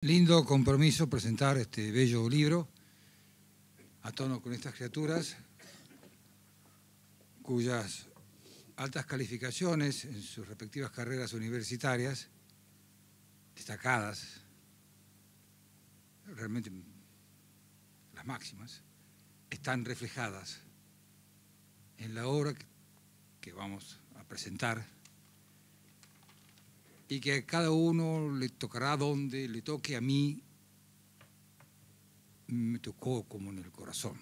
Lindo compromiso presentar este bello libro a tono con estas criaturas cuyas altas calificaciones en sus respectivas carreras universitarias, destacadas, realmente las máximas, están reflejadas en la obra que vamos a presentar y que a cada uno le tocará donde le toque. A mí me tocó como en el corazón.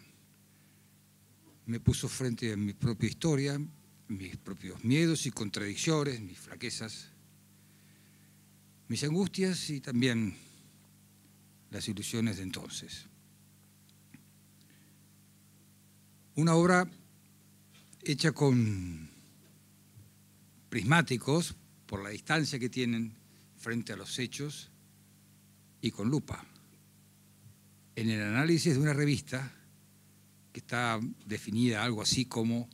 Me puso frente a mi propia historia, mis propios miedos y contradicciones, mis flaquezas, mis angustias y también las ilusiones de entonces. Una obra hecha con prismáticos por la distancia que tienen frente a los hechos y con lupa, en el análisis de una revista que está definida algo así como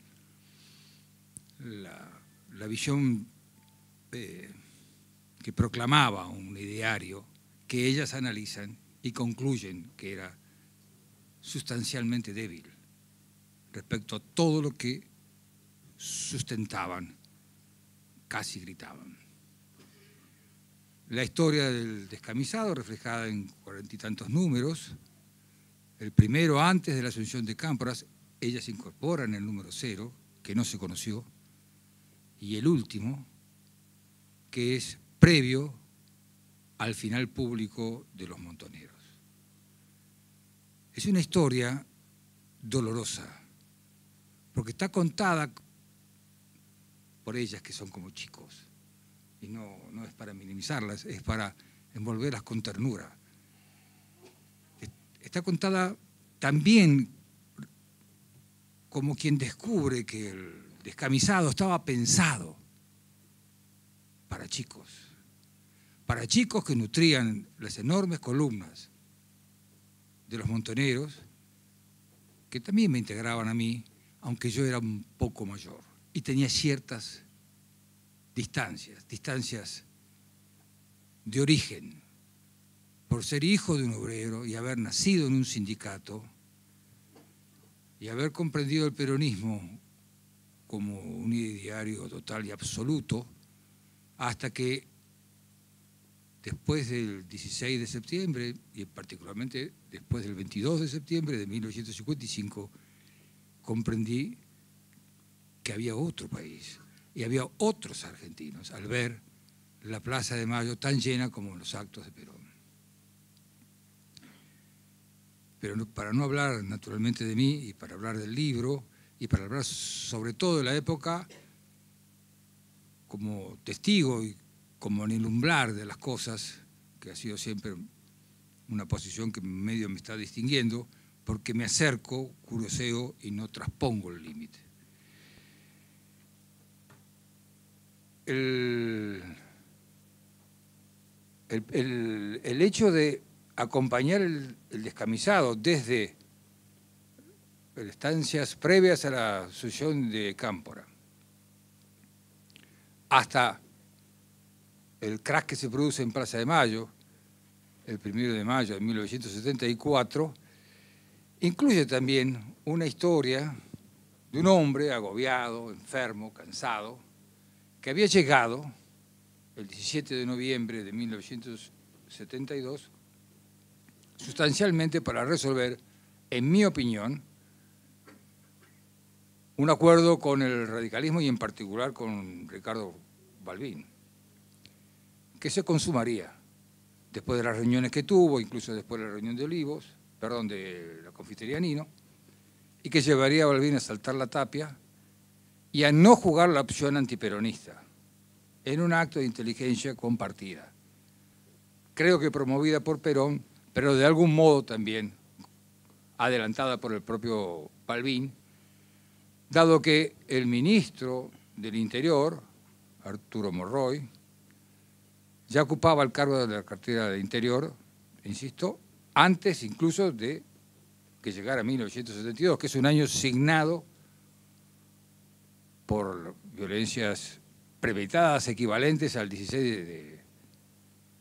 la visión que proclamaba un ideario que ellas analizan y concluyen que era sustancialmente débil respecto a todo lo que sustentaban, casi gritaban. La historia del descamisado, reflejada en 40 y tantos números, el primero antes de la asunción de Cámparas, ella se incorpora en el número 0, que no se conoció, y el último, que es previo al final público de Los Montoneros. Es una historia dolorosa, porque está contada por ellas que son como chicos, y no es para minimizarlas, es para envolverlas con ternura. Está contada también como quien descubre que el descamisado estaba pensado para chicos que nutrían las enormes columnas de Los Montoneros, que también me integraban a mí, aunque yo era un poco mayor y tenía ciertas distancias de origen, por ser hijo de un obrero y haber nacido en un sindicato y haber comprendido el peronismo como un ideario total y absoluto, hasta que después del 16 de septiembre, y particularmente después del 22 de septiembre de 1955, comprendí que había otro país y había otros argentinos al ver la Plaza de Mayo tan llena como los actos de Perón. Pero para no hablar naturalmente de mí y para hablar del libro y para hablar sobre todo de la época como testigo y como en el umbral de las cosas, que ha sido siempre una posición que medio me está distinguiendo, porque me acerco, curioseo y no traspongo el límite. El hecho de acompañar el descamisado desde estancias previas a la asunción de Cámpora hasta el crack que se produce en Plaza de Mayo, el 1 de mayo de 1974, incluye también una historia de un hombre agobiado, enfermo, cansado, que había llegado el 17 de noviembre de 1972 sustancialmente para resolver, en mi opinión, un acuerdo con el radicalismo y en particular con Ricardo Balbín, que se consumaría después de las reuniones que tuvo, incluso después de la reunión de Olivos, perdón, de la confitería Nino, y que llevaría a Balbín a saltar la tapia y a no jugar la opción antiperonista, en un acto de inteligencia compartida. Creo que promovida por Perón, pero de algún modo también adelantada por el propio Balbín, dado que el ministro del Interior, Arturo Monroy, ya ocupaba el cargo de la cartera de Interior, insisto, antes incluso de que llegara 1972, que es un año signado por violencias premeditadas equivalentes al 16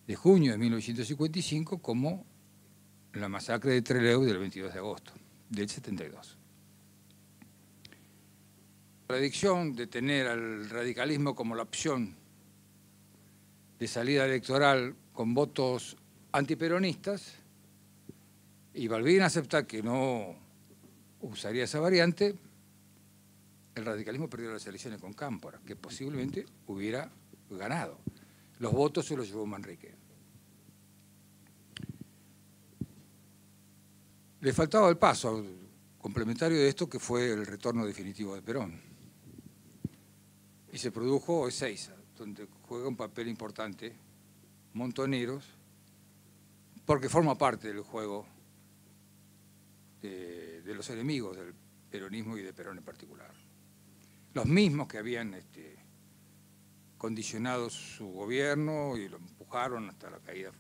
de de junio de 1955 como la masacre de Trelew del 22 de agosto del 72. La adicción de tener al radicalismo como la opción de salida electoral con votos antiperonistas, y Balbín acepta que no usaría esa variante, el radicalismo perdió las elecciones con Cámpora, que posiblemente hubiera ganado. Los votos se los llevó Manrique. Le faltaba el paso complementario de esto, que fue el retorno definitivo de Perón. Y se produjo Ezeiza, donde juega un papel importante Montoneros, porque forma parte del juego de los enemigos del peronismo y de Perón en particular. Los mismos que habían condicionado su gobierno y lo empujaron hasta la caída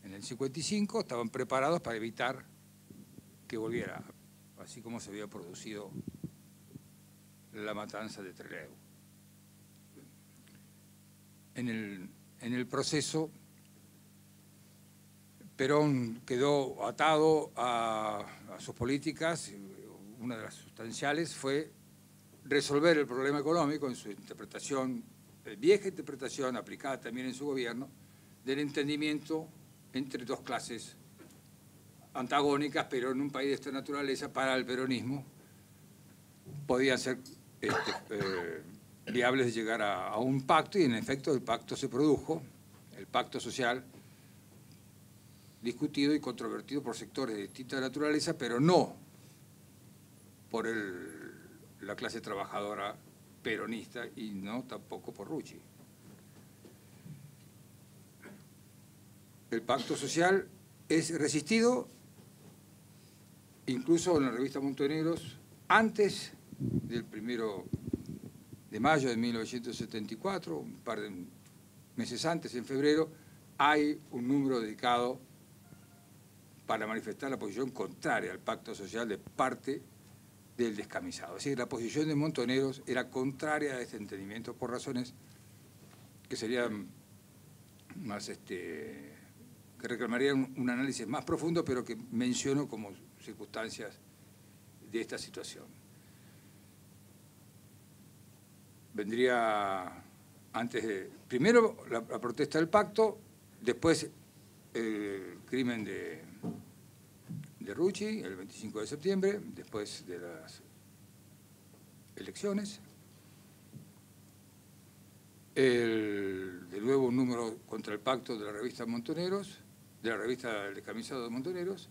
en el 55, estaban preparados para evitar que volviera, así como se había producido la matanza de Trelew. En el proceso, Perón quedó atado a sus políticas. Una de las sustanciales fue resolver el problema económico en su interpretación, vieja interpretación aplicada también en su gobierno, del entendimiento entre dos clases antagónicas, pero en un país de esta naturaleza, para el peronismo, podían ser viables de llegar a un pacto, y en efecto el pacto se produjo, el pacto social, discutido y controvertido por sectores de distinta naturaleza, pero no por la clase trabajadora peronista y no tampoco por Rucci. El pacto social es resistido incluso en la revista Montoneros antes del 1 de mayo de 1974, un par de meses antes, en febrero, hay un número dedicado para manifestar la posición contraria al pacto social de parte del descamisado. Es decir, la posición de Montoneros era contraria a este entendimiento por razones que serían más, que reclamarían un análisis más profundo, pero que menciono como circunstancias de esta situación. Vendría antes de, primero la protesta del pacto, después el crimen de Rucci, el 25 de septiembre, después de las elecciones, de nuevo un número contra el pacto de la revista Montoneros, de la revista El Descamisado de Montoneros,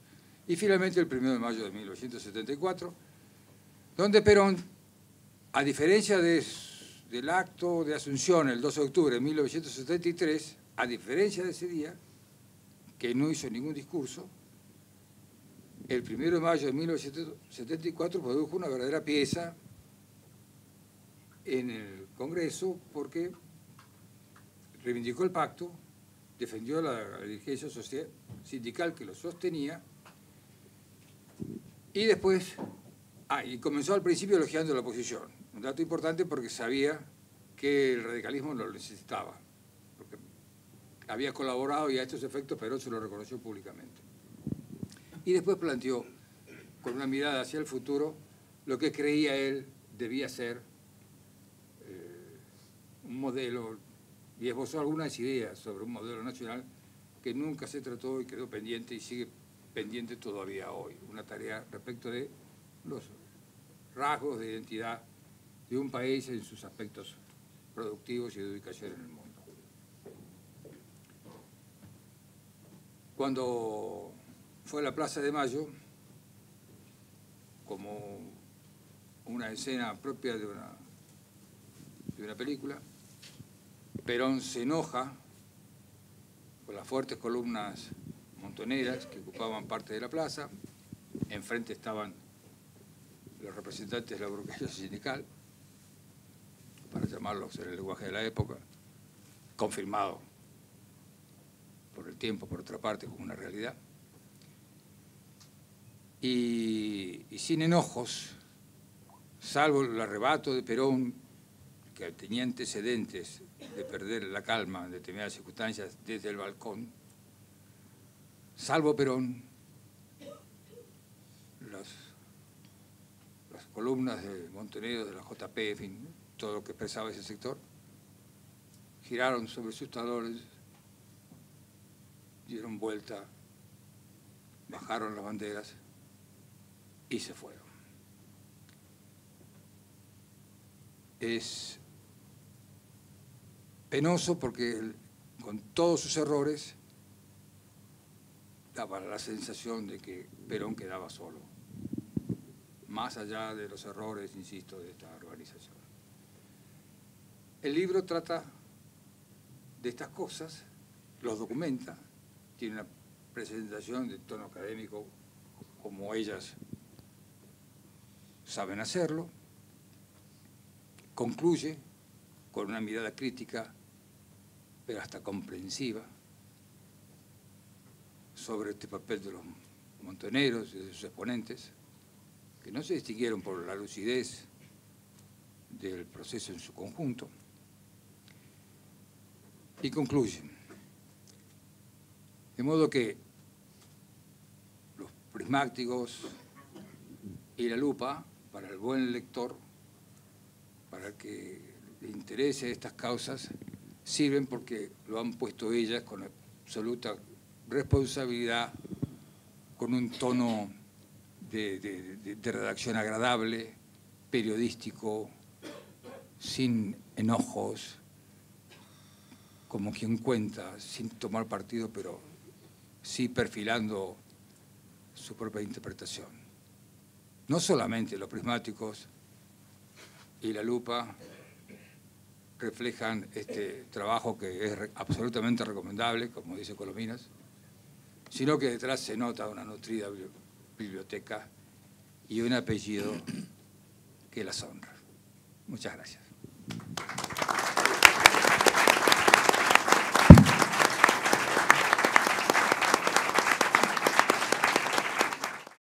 y finalmente el 1 de mayo de 1974, donde Perón, a diferencia del acto de Asunción el 12 de octubre de 1973, a diferencia de ese día, que no hizo ningún discurso, el 1 de mayo de 1974 produjo una verdadera pieza en el Congreso, porque reivindicó el pacto, defendió la dirigencia sindical que lo sostenía, y después, y comenzó al principio elogiando la oposición. Un dato importante, porque sabía que el radicalismo lo necesitaba, porque había colaborado y a estos efectos Perón se lo reconoció públicamente. Y después planteó, con una mirada hacia el futuro, lo que creía él debía ser un modelo, y esbozó algunas ideas sobre un modelo nacional que nunca se trató y quedó pendiente y sigue pendiente todavía hoy. Una tarea respecto de los rasgos de identidad de un país en sus aspectos productivos y de ubicación en el mundo. Cuando fue a la Plaza de Mayo, como una escena propia de una película, Perón se enoja con las fuertes columnas montoneras que ocupaban parte de la plaza. Enfrente estaban los representantes de la burguesía sindical, para llamarlos en el lenguaje de la época, confirmado por el tiempo, por otra parte, como una realidad. Y sin enojos, salvo el arrebato de Perón, que tenía antecedentes de perder la calma en determinadas circunstancias desde el balcón, salvo Perón, las columnas de Montenegro, de la JP, en fin, todo lo que expresaba ese sector, giraron sobre sus talones, dieron vuelta, bajaron las banderas y se fueron. Es penoso porque con todos sus errores daba la sensación de que Perón quedaba solo, más allá de los errores, insisto, de esta organización. El libro trata de estas cosas, los documenta, tiene una presentación de tono académico como ellas saben hacerlo, concluye con una mirada crítica, pero hasta comprensiva, sobre este papel de los montoneros y de sus exponentes, que no se distinguieron por la lucidez del proceso en su conjunto, y concluye. De modo que los prismáticos y la lupa, para el buen lector, para el que le interese estas causas, sirven porque lo han puesto ellas con absoluta responsabilidad, con un tono de redacción agradable, periodístico, sin enojos, como quien cuenta, sin tomar partido, pero sí perfilando su propia interpretación. No solamente los prismáticos y la lupa reflejan este trabajo que es absolutamente recomendable, como dice Colominas, sino que detrás se nota una nutrida biblioteca y un apellido que las honra. Muchas gracias.